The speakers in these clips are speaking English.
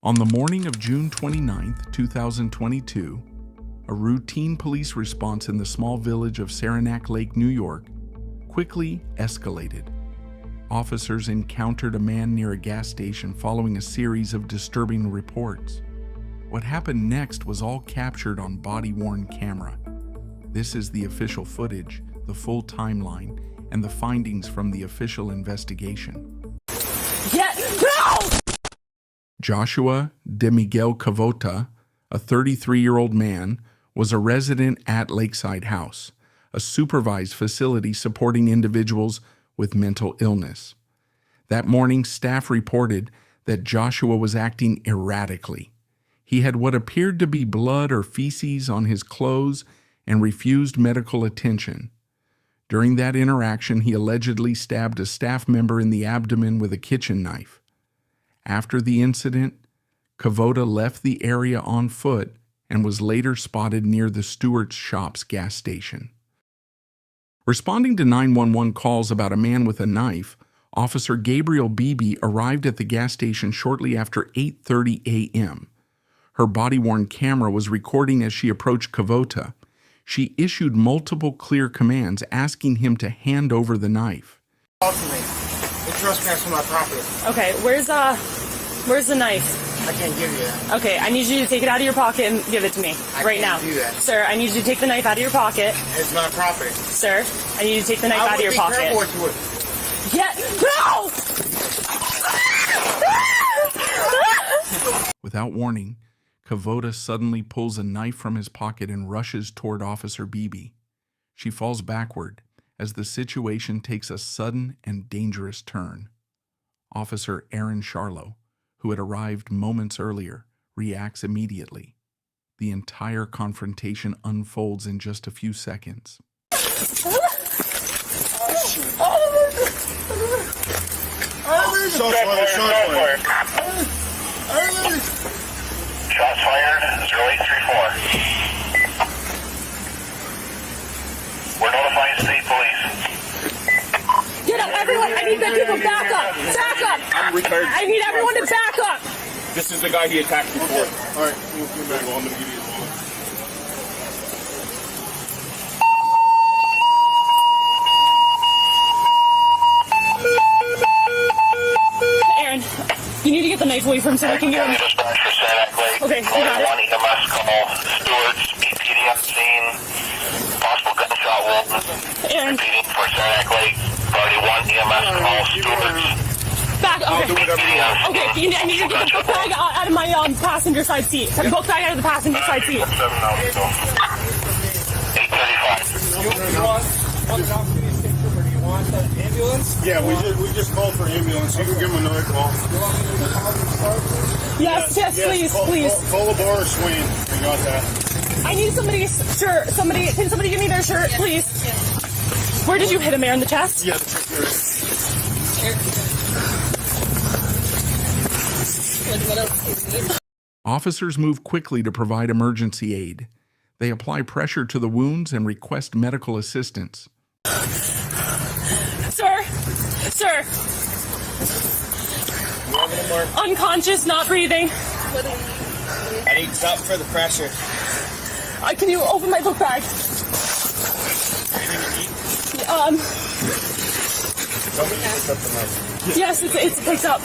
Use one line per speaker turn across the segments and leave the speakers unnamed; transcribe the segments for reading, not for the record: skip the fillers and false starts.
On the morning of June 29, 2022, a routine police response in the small village of Saranac Lake, New York, quickly escalated. Officers encountered a man near a gas station following a series of disturbing reports. What happened next was all captured on body-worn camera. This is the official footage, the full timeline, and the findings from the official investigation.
No!
Joshua de Miguel Cavota, a 33-year-old man, was a resident at Lakeside House, a supervised facility supporting individuals with mental illness. That morning, staff reported that Joshua was acting erratically. He had what appeared to be blood or feces on his clothes and refused medical attention. During that interaction, he allegedly stabbed a staff member in the abdomen with a kitchen knife. After the incident, Cavota left the area on foot and was later spotted near the Stewart's Shops gas station. Responding to 911 calls about a man with a knife, Officer Gabriel Beebe arrived at the gas station shortly after 8:30 a.m. Her body-worn camera was recording as she approached Cavota. She issued multiple clear commands asking him to hand over the knife.
You're trespassing my property.
Okay, where's the knife?
I can't give you that.
Okay, I need you to take it out of your pocket and give it to me right now.
I can't do that.
Sir, I need you to take the knife out of your pocket.
It's my property.
Sir, I need you to take the knife out of your pocket.
I would be careful with
No!
Without warning, Cavota suddenly pulls a knife from his pocket and rushes toward Officer Beebe. She falls backward as the situation takes a sudden and dangerous turn. Officer Aaron Charlo, who had arrived moments earlier, reacts immediately. The entire confrontation unfolds in just a few seconds.
Shots fired, 0834. We're notifying state police.
Get up, everyone! I need the people back up! Back up!
I'm retired.
I need everyone to back up!
This is the guy he attacked before.
All right, we'll come back.
Well, I'm going to give you his wallet.
Aaron, you need to get the knife away from him so we can get him.
Dispatch for Saranac Lake.
Okay, I got it.
1 EMS call. Stewart's EPD on scene. Possible gunshot wound.
Aaron,
Repeating for Saranac Lake. Priority 1 EMS call. Stewart's.
back up.
Do whatever you want.
Okay, I need you to get the book bag out of my passenger side seat. The book bag out of the passenger side seat.
835.
Yeah, we just called for ambulance. You can give him another call.
Yes, please, please.
Call the bar or Swain. I got that.
I need somebody's shirt. Can somebody give me their shirt, please? Where did you hit him, Aaron? The chest?
Yeah, the trick there.
Officers move quickly to provide emergency aid. They apply pressure to the wounds and request medical assistance.
Sir. Unconscious, not breathing.
I need something for the pressure.
Can you open my book bag? Yes, it's picked up.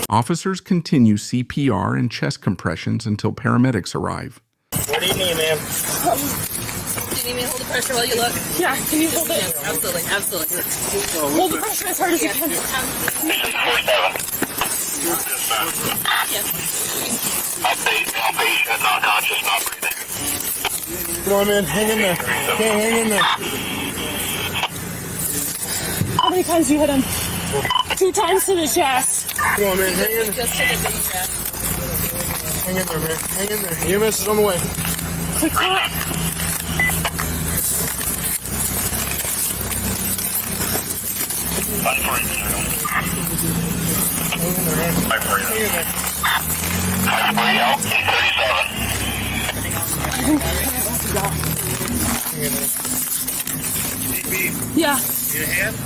Officers continue CPR and chest compressions until paramedics arrive.
What do you need, ma'am?
Do you need me to hold the pressure while you look?
Yeah, can you hold it?
Absolutely.
Hold the pressure as hard as you can.
Update, outpatient, not conscious, not breathing.
Come on, man. Hang in there. Okay, hang in there.
How many times you hit him? 2 times to the chest.
Come on, man. Hang in there.
Just take a deep breath.
Hang in there, man. Hang in there. EMS is on the way.
Quick, quick. Yeah.
Need a hand?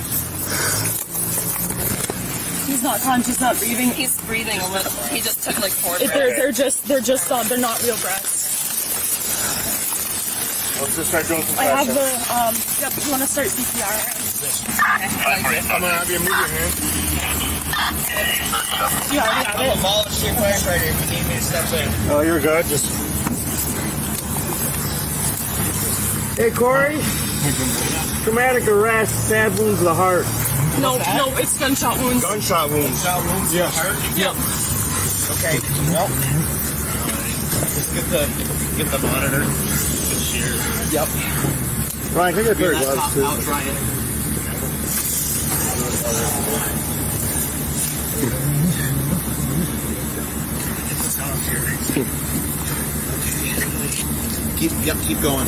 He's not conscious, not breathing.
He's breathing a little. He just took like 4
They're just they're not real breaths.
Let's just start doing some
I have
pressure.
yep, you want to start CPR?
I'm gonna have you move your hand.
You already have
I'm
it.
a volunteer firefighter if you need me to step in.
Oh, you're good. Just. Hey, Corey. Traumatic arrest, stab wounds to the heart.
No, it's gunshot wounds.
Gunshot wounds.
Gunshot wounds to the heart?
Yep.
Okay. Well, just get the monitor. Yep.
Ryan, can I get a gloves too?
Out, Ryan. Keep going.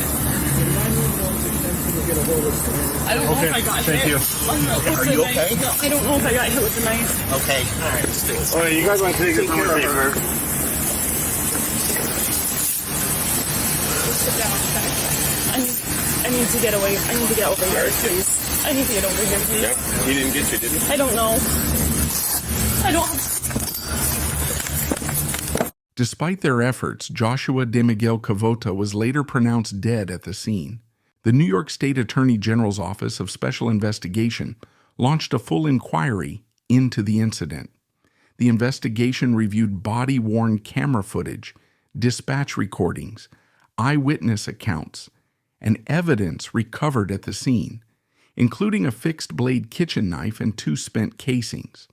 I don't know if I got hit.
you.
Are you okay?
No, I don't know if I got hit with the knife.
Okay. All right. Let's do this.
All right, you guys want to take it somewhere safer?
Sit down. I need to get away. I need to get over here, please. I need to get over here, please.
Yep. He didn't get you, did he?
I don't know. I don't.
Despite their efforts, Joshua de Miguel Cavota was later pronounced dead at the scene. The New York State Attorney General's Office of Special Investigation launched a full inquiry into the incident. The investigation reviewed body-worn camera footage, dispatch recordings, eyewitness accounts, and evidence recovered at the scene, including a fixed-blade kitchen knife and 2 spent casings.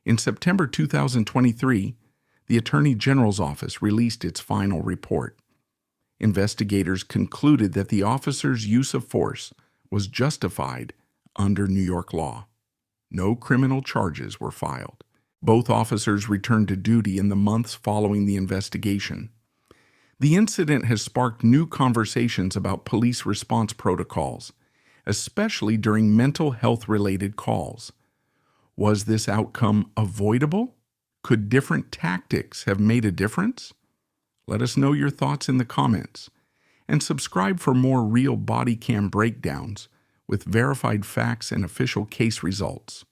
In September 2023, the Attorney General's Office released its final report. Investigators concluded that the officer's use of force was justified under New York law. No criminal charges were filed. Both officers returned to duty in the months following the investigation. The incident has sparked new conversations about police response protocols, especially during mental health-related calls. Was this outcome avoidable? Could different tactics have made a difference? Let us know your thoughts in the comments, and subscribe for more real body cam breakdowns with verified facts and official case results.